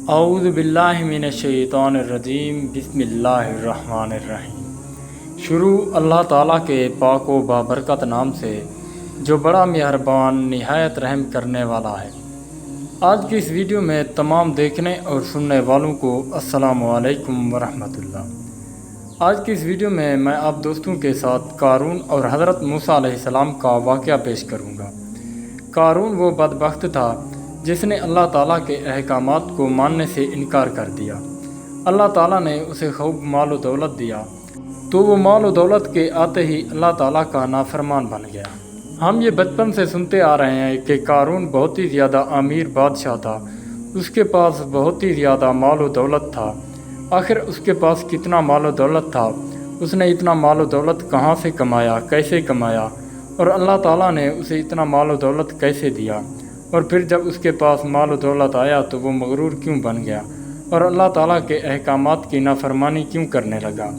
اعوذ باللہ من الشیطان الرجیم بسم اللہ الرحمن الرحیم۔ شروع اللہ تعالیٰ کے پاک و بابرکت نام سے جو بڑا مہربان نہایت رحم کرنے والا ہے۔ آج کی اس ویڈیو میں تمام دیکھنے اور سننے والوں کو السلام علیکم ورحمۃ اللہ۔ آج کی اس ویڈیو میں آپ دوستوں کے ساتھ قارون اور حضرت موسیٰ علیہ السلام کا واقعہ پیش کروں گا۔ قارون وہ بدبخت تھا جس نے اللہ تعالیٰ کے احکامات کو ماننے سے انکار کر دیا۔ اللہ تعالیٰ نے اسے خوب مال و دولت دیا تو وہ مال و دولت کے آتے ہی اللہ تعالیٰ کا نافرمان بن گیا۔ ہم یہ بچپن سے سنتے آ رہے ہیں کہ قارون بہت ہی زیادہ امیر بادشاہ تھا، اس کے پاس بہت ہی زیادہ مال و دولت تھا۔ آخر اس کے پاس کتنا مال و دولت تھا، اس نے اتنا مال و دولت کہاں سے کمایا، کیسے کمایا، اور اللہ تعالیٰ نے اسے اتنا مال و دولت کیسے دیا، اور پھر جب اس کے پاس مال و دولت آیا تو وہ مغرور کیوں بن گیا اور اللہ تعالیٰ کے احکامات کی نافرمانی کیوں کرنے لگا؟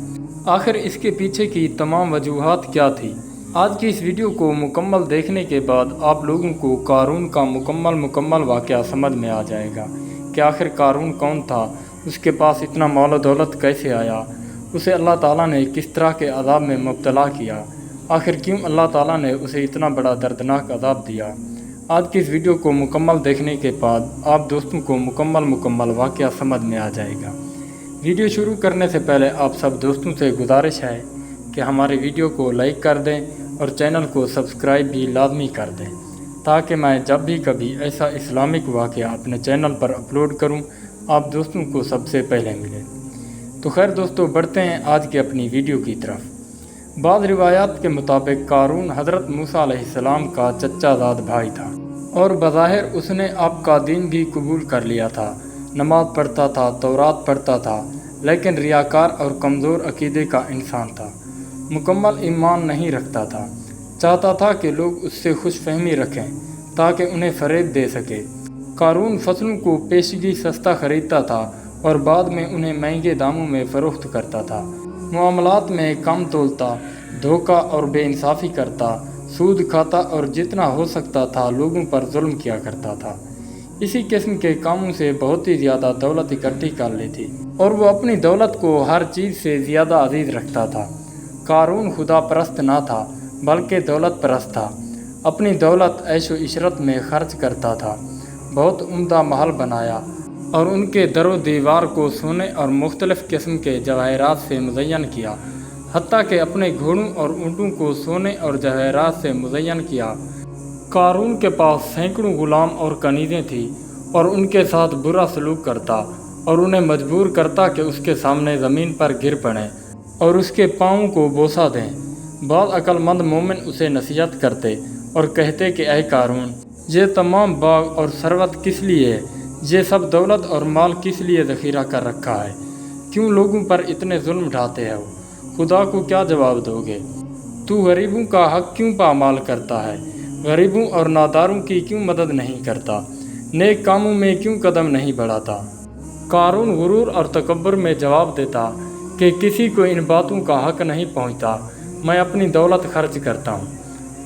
آخر اس کے پیچھے کی تمام وجوہات کیا تھی؟ آج کی اس ویڈیو کو مکمل دیکھنے کے بعد آپ لوگوں کو قارون کا مکمل واقعہ سمجھ میں آ جائے گا کہ آخر قارون کون تھا، اس کے پاس اتنا مال و دولت کیسے آیا، اسے اللہ تعالیٰ نے کس طرح کے عذاب میں مبتلا کیا، آخر کیوں اللہ تعالیٰ نے اسے اتنا بڑا دردناک عذاب دیا۔ آج کی اس ویڈیو کو مکمل دیکھنے کے بعد آپ دوستوں کو مکمل واقعہ سمجھ میں آ جائے گا۔ ویڈیو شروع کرنے سے پہلے آپ سب دوستوں سے گزارش ہے کہ ہمارے ویڈیو کو لائک کر دیں اور چینل کو سبسکرائب بھی لازمی کر دیں تاکہ میں جب بھی کبھی ایسا اسلامک واقعہ اپنے چینل پر اپلوڈ کروں آپ دوستوں کو سب سے پہلے ملے۔ تو خیر دوستو، بڑھتے ہیں آج کی اپنی ویڈیو کی طرف۔ بعض روایات کے مطابق قارون حضرت موسیٰ علیہ السلام کا چچا زاد بھائی تھا اور بظاہر اس نے آپ کا دین بھی قبول کر لیا تھا، نماز پڑھتا تھا، تورات پڑھتا تھا، لیکن ریاکار اور کمزور عقیدے کا انسان تھا، مکمل ایمان نہیں رکھتا تھا، چاہتا تھا کہ لوگ اس سے خوش فہمی رکھیں تاکہ انہیں فریب دے سکے۔ قارون فصلوں کو پیشگی سستا خریدتا تھا اور بعد میں انہیں مہنگے داموں میں فروخت کرتا تھا، معاملات میں کم تولتا، دھوکہ اور بے انصافی کرتا، سود کھاتا اور جتنا ہو سکتا تھا لوگوں پر ظلم کیا کرتا تھا۔ اسی قسم کے کاموں سے بہت ہی زیادہ دولت اکٹھی کر لی تھی اور وہ اپنی دولت کو ہر چیز سے زیادہ عزیز رکھتا تھا۔ قارون خدا پرست نہ تھا بلکہ دولت پرست تھا، اپنی دولت عیش و عشرت میں خرچ کرتا تھا، بہت عمدہ محل بنایا اور ان کے در و دیوار کو سونے اور مختلف قسم کے جواہرات سے مزین کیا، حتیٰ کہ اپنے گھوڑوں اور اونٹوں کو سونے اور جواہرات سے مزین کیا۔ قارون کے پاس سینکڑوں غلام اور کنیزیں تھیں اور ان کے ساتھ برا سلوک کرتا اور انہیں مجبور کرتا کہ اس کے سامنے زمین پر گر پڑیں اور اس کے پاؤں کو بوسہ دیں۔ بعض عقل مند مومن اسے نصیحت کرتے اور کہتے کہ اے قارون، یہ تمام باغ اور ثروت کس لیے ہے، یہ سب دولت اور مال کس لیے ذخیرہ کر رکھا ہے، کیوں لوگوں پر اتنے ظلم ڈھاتے ہو، خدا کو کیا جواب دو گے، تو غریبوں کا حق کیوں پامال کرتا ہے، غریبوں اور ناداروں کی کیوں مدد نہیں کرتا، نیک کاموں میں کیوں قدم نہیں بڑھاتا۔ قارون غرور اور تکبر میں جواب دیتا کہ کسی کو ان باتوں کا حق نہیں پہنچتا، میں اپنی دولت خرچ کرتا ہوں۔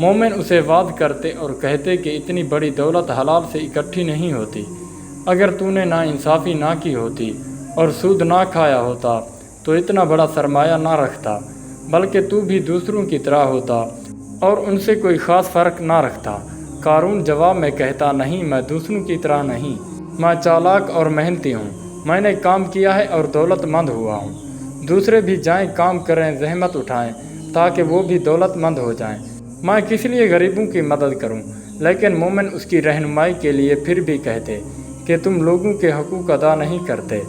مومن اسے وعد کرتے اور کہتے کہ اتنی بڑی دولت حلال سے اکٹھی نہیں ہوتی، اگر تو نے ناانصافی نہ کی ہوتی اور سود نہ کھایا ہوتا تو اتنا بڑا سرمایہ نہ رکھتا، بلکہ تو بھی دوسروں کی طرح ہوتا اور ان سے کوئی خاص فرق نہ رکھتا۔ قارون جواب میں کہتا، نہیں، میں دوسروں کی طرح نہیں، میں چالاک اور محنتی ہوں، میں نے کام کیا ہے اور دولت مند ہوا ہوں، دوسرے بھی جائیں کام کریں، زحمت اٹھائیں تاکہ وہ بھی دولت مند ہو جائیں، میں کس لیے غریبوں کی مدد کروں۔ لیکن مومن اس کی رہنمائی کے لیے پھر بھی کہتے کہ تم لوگوں کے حقوق ادا نہیں کرتے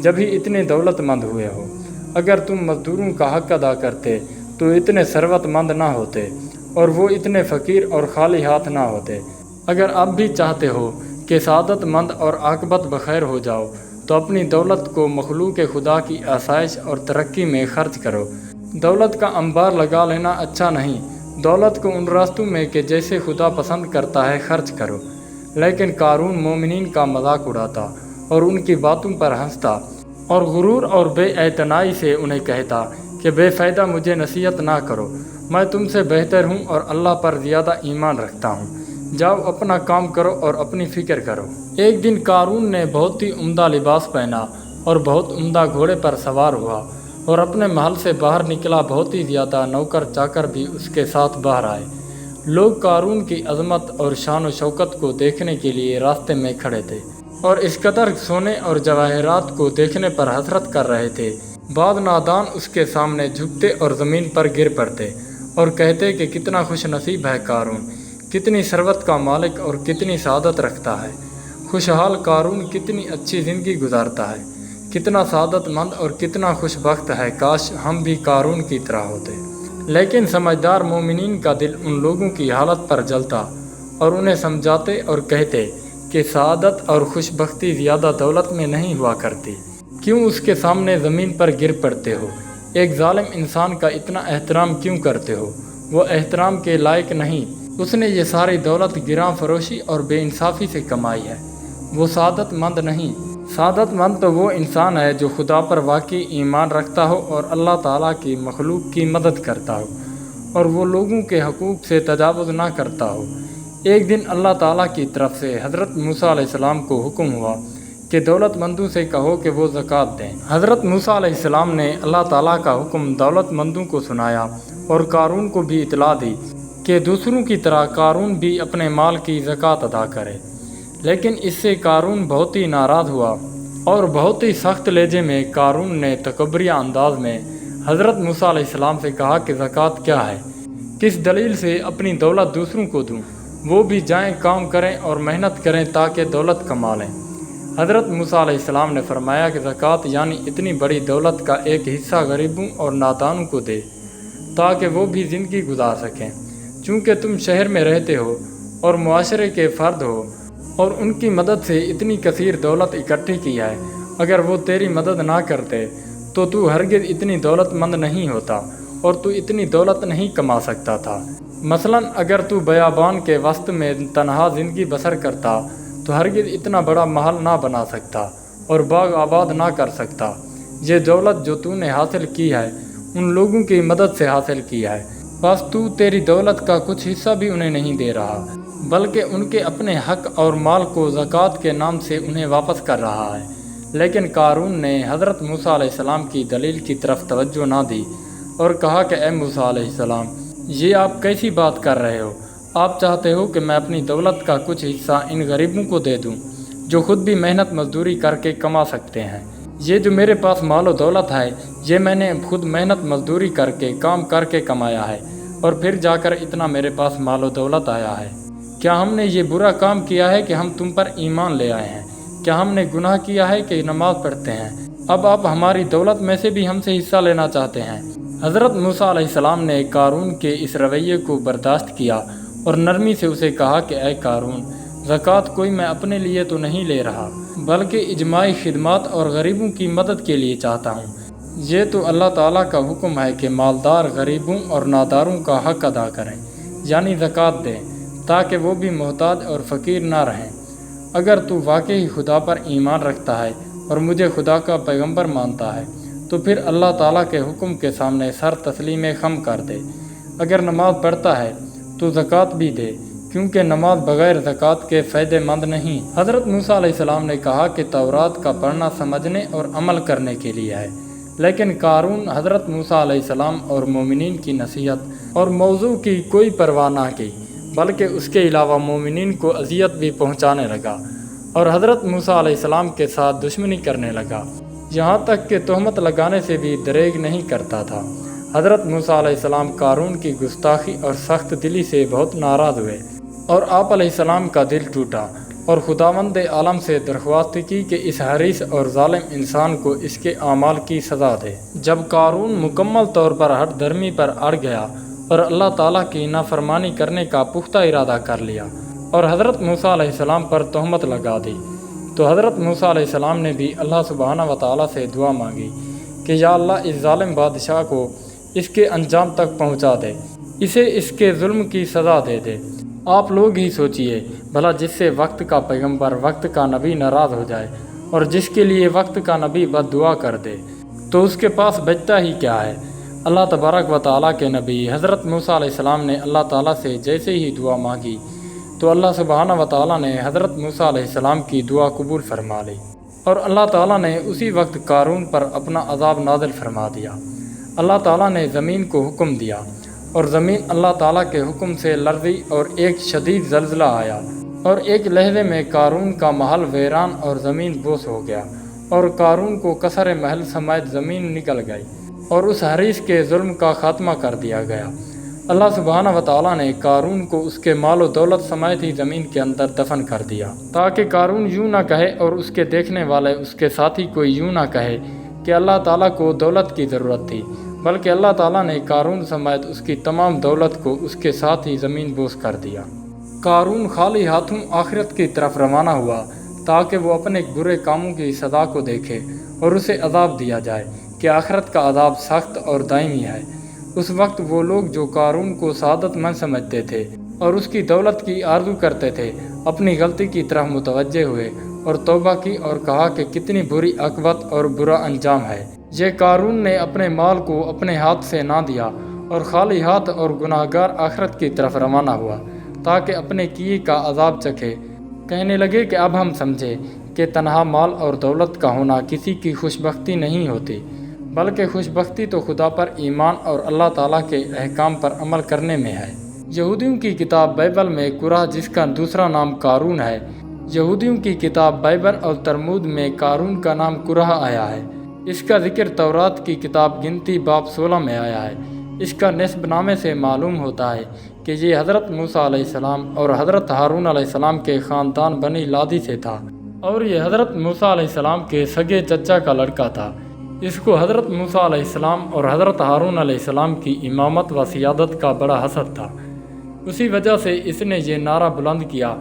جب ہی اتنے دولت مند ہوئے ہو، اگر تم مزدوروں کا حق ادا کرتے تو اتنے ثروت مند نہ ہوتے اور وہ اتنے فقیر اور خالی ہاتھ نہ ہوتے۔ اگر اب بھی چاہتے ہو کہ سعادت مند اور عاقبت بخیر ہو جاؤ تو اپنی دولت کو مخلوق خدا کی آسائش اور ترقی میں خرچ کرو۔ دولت کا انبار لگا لینا اچھا نہیں، دولت کو ان راستوں میں کہ جیسے خدا پسند کرتا ہے خرچ کرو۔ لیکن قارون مومنین کا مذاق اڑاتا اور ان کی باتوں پر ہنستا اور غرور اور بے اعتنائی سے انہیں کہتا کہ بے فائدہ مجھے نصیحت نہ کرو، میں تم سے بہتر ہوں اور اللہ پر زیادہ ایمان رکھتا ہوں، جاؤ اپنا کام کرو اور اپنی فکر کرو۔ ایک دن قارون نے بہت ہی عمدہ لباس پہنا اور بہت عمدہ گھوڑے پر سوار ہوا اور اپنے محل سے باہر نکلا۔ بہت ہی زیادہ نوکر چاکر بھی اس کے ساتھ باہر آئے۔ لوگ قارون کی عظمت اور شان و شوکت کو دیکھنے کے لیے راستے میں کھڑے تھے اور اس قدر سونے اور جواہرات کو دیکھنے پر حسرت کر رہے تھے۔ بعض نادان اس کے سامنے جھکتے اور زمین پر گر پڑتے اور کہتے کہ کتنا خوش نصیب ہے قارون، کتنی ثروت کا مالک اور کتنی سعادت رکھتا ہے۔ خوشحال قارون کتنی اچھی زندگی گزارتا ہے، کتنا سعادت مند اور کتنا خوش بخت ہے، کاش ہم بھی قارون کی طرح ہوتے۔ لیکن سمجھدار مومنین کا دل ان لوگوں کی حالت پر جلتا اور انہیں سمجھاتے اور کہتے کہ سعادت اور خوش بختی زیادہ دولت میں نہیں ہوا کرتی، کیوں اس کے سامنے زمین پر گر پڑتے ہو؟ ایک ظالم انسان کا اتنا احترام کیوں کرتے ہو؟ وہ احترام کے لائق نہیں، اس نے یہ ساری دولت گراں فروشی اور بے انصافی سے کمائی ہے، وہ سعادت مند نہیں۔ سعادت مند تو وہ انسان ہے جو خدا پر واقعی ایمان رکھتا ہو اور اللہ تعالیٰ کی مخلوق کی مدد کرتا ہو اور وہ لوگوں کے حقوق سے تجاوز نہ کرتا ہو۔ ایک دن اللہ تعالیٰ کی طرف سے حضرت موسیٰ علیہ السلام کو حکم ہوا کہ دولت مندوں سے کہو کہ وہ زکوٰۃ دیں۔ حضرت موسیٰ علیہ السلام نے اللہ تعالیٰ کا حکم دولت مندوں کو سنایا اور قارون کو بھی اطلاع دی کہ دوسروں کی طرح قارون بھی اپنے مال کی زکوٰۃ ادا کرے۔ لیکن اس سے قارون بہت ہی ناراض ہوا اور بہت ہی سخت لہجے میں قارون نے تکبریہ انداز میں حضرت موسیٰ علیہ السلام سے کہا کہ زکوٰۃ کیا ہے؟ کس دلیل سے اپنی دولت دوسروں کو دوں؟ وہ بھی جائیں کام کریں اور محنت کریں تاکہ دولت کما لیں۔ حضرت موسیٰ علیہ السلام نے فرمایا کہ زکوٰۃ یعنی اتنی بڑی دولت کا ایک حصہ غریبوں اور نادانوں کو دے تاکہ وہ بھی زندگی گزار سکیں۔ چونکہ تم شہر میں رہتے ہو اور معاشرے کے فرد ہو اور ان کی مدد سے اتنی کثیر دولت اکٹھی کی ہے، اگر وہ تیری مدد نہ کرتے تو تو ہرگز اتنی دولت مند نہیں ہوتا اور تو اتنی دولت نہیں کما سکتا تھا۔ مثلاً اگر تو بیابان کے وسط میں تنہا زندگی بسر کرتا تو ہرگز اتنا بڑا محل نہ بنا سکتا اور باغ آباد نہ کر سکتا۔ یہ دولت جو تو نے حاصل کی ہے ان لوگوں کی مدد سے حاصل کی ہے، بس تو تیری دولت کا کچھ حصہ بھی انہیں نہیں دے رہا بلکہ ان کے اپنے حق اور مال کو زکوٰۃ کے نام سے انہیں واپس کر رہا ہے۔ لیکن قارون نے حضرت موسیٰ علیہ السلام کی دلیل کی طرف توجہ نہ دی اور کہا کہ اے موسیٰ علیہ السلام، یہ آپ کیسی بات کر رہے ہو؟ آپ چاہتے ہو کہ میں اپنی دولت کا کچھ حصہ ان غریبوں کو دے دوں جو خود بھی محنت مزدوری کر کے کما سکتے ہیں؟ یہ جو میرے پاس مال و دولت ہے یہ میں نے خود محنت مزدوری کر کے کام کر کے کمایا ہے اور پھر جا کر اتنا میرے پاس مال و دولت آیا ہے۔ کیا ہم نے یہ برا کام کیا ہے کہ ہم تم پر ایمان لے آئے ہیں؟ کیا ہم نے گناہ کیا ہے کہ نماز پڑھتے ہیں؟ اب آپ ہماری دولت میں سے بھی ہم سے حصہ لینا چاہتے ہیں؟ حضرت موسیٰ علیہ السلام نے قارون کے اس رویے کو برداشت کیا اور نرمی سے اسے کہا کہ اے قارون، زکوٰۃ کوئی میں اپنے لیے تو نہیں لے رہا بلکہ اجتماعی خدمات اور غریبوں کی مدد کے لیے چاہتا ہوں۔ یہ تو اللہ تعالیٰ کا حکم ہے کہ مالدار غریبوں اور ناداروں کا حق ادا کریں یعنی زکوٰۃ دیں تاکہ وہ بھی محتاج اور فقیر نہ رہیں۔ اگر تو واقعی خدا پر ایمان رکھتا ہے اور مجھے خدا کا پیغمبر مانتا ہے تو پھر اللہ تعالیٰ کے حکم کے سامنے سر تسلیم خم کر دے۔ اگر نماز پڑھتا ہے تو زکوٰۃ بھی دے، کیونکہ نماز بغیر زکوٰۃ کے فائدہ مند نہیں۔ حضرت موسیٰ علیہ السلام نے کہا کہ تورات کا پڑھنا سمجھنے اور عمل کرنے کے لیے ہے، لیکن قارون حضرت موسیٰ علیہ السلام اور مومنین کی نصیحت اور موضوع کی کوئی پرواہ نہ کی بلکہ اس کے علاوہ مومنین کو اذیت بھی پہنچانے لگا اور حضرت موسیٰ علیہ السلام کے ساتھ دشمنی کرنے لگا، یہاں تک کہ تہمت لگانے سے بھی دریغ نہیں کرتا تھا۔ حضرت موسیٰ علیہ السلام قارون کی گستاخی اور سخت دلی سے بہت ناراض ہوئے اور آپ علیہ السلام کا دل ٹوٹا اور خداوند عالم سے درخواست کی کہ اس حریص اور ظالم انسان کو اس کے اعمال کی سزا دے۔ جب قارون مکمل طور پر ہٹ دھرمی پر اڑ گیا اور اللہ تعالیٰ کی نافرمانی کرنے کا پختہ ارادہ کر لیا اور حضرت موسیٰ علیہ السلام پر تہمت لگا دی، تو حضرت موسیٰ علیہ السلام نے بھی اللہ سبحانہ و تعالیٰ سے دعا مانگی کہ یا اللہ اس ظالم بادشاہ کو اس کے انجام تک پہنچا دے، اسے اس کے ظلم کی سزا دے دے۔ آپ لوگ ہی سوچئے بھلا جس سے وقت کا پیغمبر وقت کا نبی ناراض ہو جائے اور جس کے لیے وقت کا نبی بد دعا کر دے تو اس کے پاس بچتا ہی کیا ہے۔ اللہ تبارک و تعالیٰ کے نبی حضرت موسیٰ علیہ السلام نے اللہ تعالیٰ سے جیسے ہی دعا مانگی تو اللہ سبحانہ و تعالیٰ نے حضرت موسیٰ علیہ السلام کی دعا قبول فرما لی اور اللہ تعالیٰ نے اسی وقت قارون پر اپنا عذاب نازل فرما دیا۔ اللہ تعالیٰ نے زمین کو حکم دیا اور زمین اللہ تعالیٰ کے حکم سے لرزی اور ایک شدید زلزلہ آیا اور ایک لہجے میں قارون کا محل ویران اور زمین بوس ہو گیا اور قارون کو کثر محل سمیت زمین نکل گئی اور اس حریص کے ظلم کا خاتمہ کر دیا گیا۔ اللہ سبحانہ و تعالیٰ نے قارون کو اس کے مال و دولت سمیت ہی زمین کے اندر دفن کر دیا تاکہ قارون یوں نہ کہے اور اس کے دیکھنے والے اس کے ساتھی کوئی یوں نہ کہے کہ اللہ تعالیٰ کو دولت کی ضرورت تھی، بلکہ اللہ تعالیٰ نے قارون سمیت اس کی تمام دولت کو اس کے ساتھ ہی زمین بوس کر دیا۔ قارون خالی ہاتھوں آخرت کی طرف روانہ ہوا تاکہ وہ اپنے برے کاموں کی سزا کو دیکھے اور اسے عذاب دیا جائے کہ آخرت کا عذاب سخت اور دائمی ہے۔ اس وقت وہ لوگ جو قارون کو سعادت مند سمجھتے تھے اور اس کی دولت کی آرزو کرتے تھے اپنی غلطی کی طرف متوجہ ہوئے اور توبہ کی اور کہا کہ کتنی بری عاقبت اور برا انجام ہے۔ یہ قارون نے اپنے مال کو اپنے ہاتھ سے نہ دیا اور خالی ہاتھ اور گناہگار آخرت کی طرف روانہ ہوا تاکہ اپنے کیے کا عذاب چکھے۔ کہنے لگے کہ اب ہم سمجھے کہ تنہا مال اور دولت کا ہونا کسی کی خوشبختی نہیں ہوتی، بلکہ خوشبختی تو خدا پر ایمان اور اللہ تعالیٰ کے احکام پر عمل کرنے میں ہے۔ یہودیوں کی کتاب بائبل میں قرح، جس کا دوسرا نام قارون ہے، یہودیوں کی کتاب بائبل اور تلمود میں قارون کا نام قرح آیا ہے۔ اس کا ذکر تورات کی کتاب گنتی باب 16 میں آیا ہے۔ اس کا نسب نامے سے معلوم ہوتا ہے کہ یہ حضرت موسیٰ علیہ السلام اور حضرت ہارون علیہ السلام کے خاندان بنی لادی سے تھا اور یہ حضرت موسیٰ علیہ السلام کے سگے چچا کا لڑکا تھا۔ اس کو حضرت موسیٰ علیہ السلام اور حضرت ہارون علیہ السلام کی امامت و سیادت کا بڑا حسد تھا۔ اسی وجہ سے اس نے یہ نعرہ بلند کیا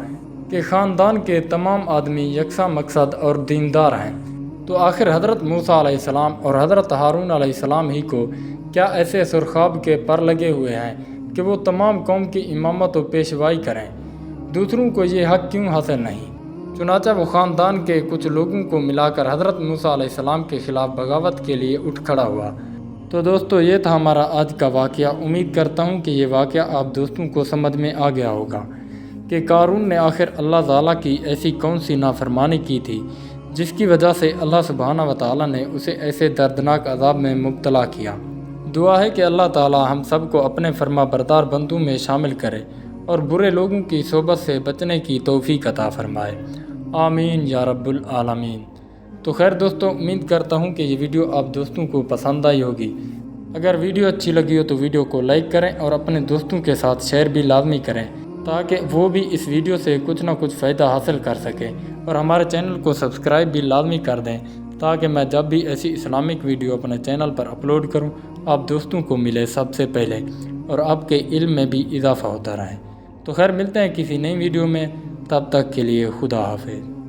کہ خاندان کے تمام آدمی یکساں مقصد اور دیندار ہیں، تو آخر حضرت موسیٰ علیہ السلام اور حضرت ہارون علیہ السلام ہی کو کیا ایسے سرخاب کے پر لگے ہوئے ہیں کہ وہ تمام قوم کی امامت و پیشوائی کریں؟ دوسروں کو یہ حق کیوں حاصل نہیں؟ چنانچہ وہ خاندان کے کچھ لوگوں کو ملا کر حضرت موسیٰ علیہ السلام کے خلاف بغاوت کے لیے اٹھ کھڑا ہوا۔ تو دوستو، یہ تھا ہمارا آج کا واقعہ۔ امید کرتا ہوں کہ یہ واقعہ آپ دوستوں کو سمجھ میں آ گیا ہوگا کہ قارون نے آخر اللہ تعالیٰ کی ایسی کون سی نافرمانی کی تھی جس کی وجہ سے اللہ سبحانہ و تعالیٰ نے اسے ایسے دردناک عذاب میں مبتلا کیا۔ دعا ہے کہ اللہ تعالیٰ ہم سب کو اپنے فرما بردار بندوں میں شامل کرے اور برے لوگوں کی صحبت سے بچنے کی توفیق عطا فرمائے۔ آمین یا رب العالمین۔ تو خیر دوستو، امید کرتا ہوں کہ یہ ویڈیو آپ دوستوں کو پسند آئی ہوگی۔ اگر ویڈیو اچھی لگی ہو تو ویڈیو کو لائک کریں اور اپنے دوستوں کے ساتھ شیئر بھی لازمی کریں تاکہ وہ بھی اس ویڈیو سے کچھ نہ کچھ فائدہ حاصل کر سکیں، اور ہمارے چینل کو سبسکرائب بھی لازمی کر دیں تاکہ میں جب بھی ایسی اسلامک ویڈیو اپنے چینل پر اپلوڈ کروں آپ دوستوں کو ملے سب سے پہلے اور آپ کے علم میں بھی اضافہ ہوتا رہے۔ تو خیر، ملتے ہیں کسی نئی ویڈیو میں، تب تک کے لیے خدا حافظ۔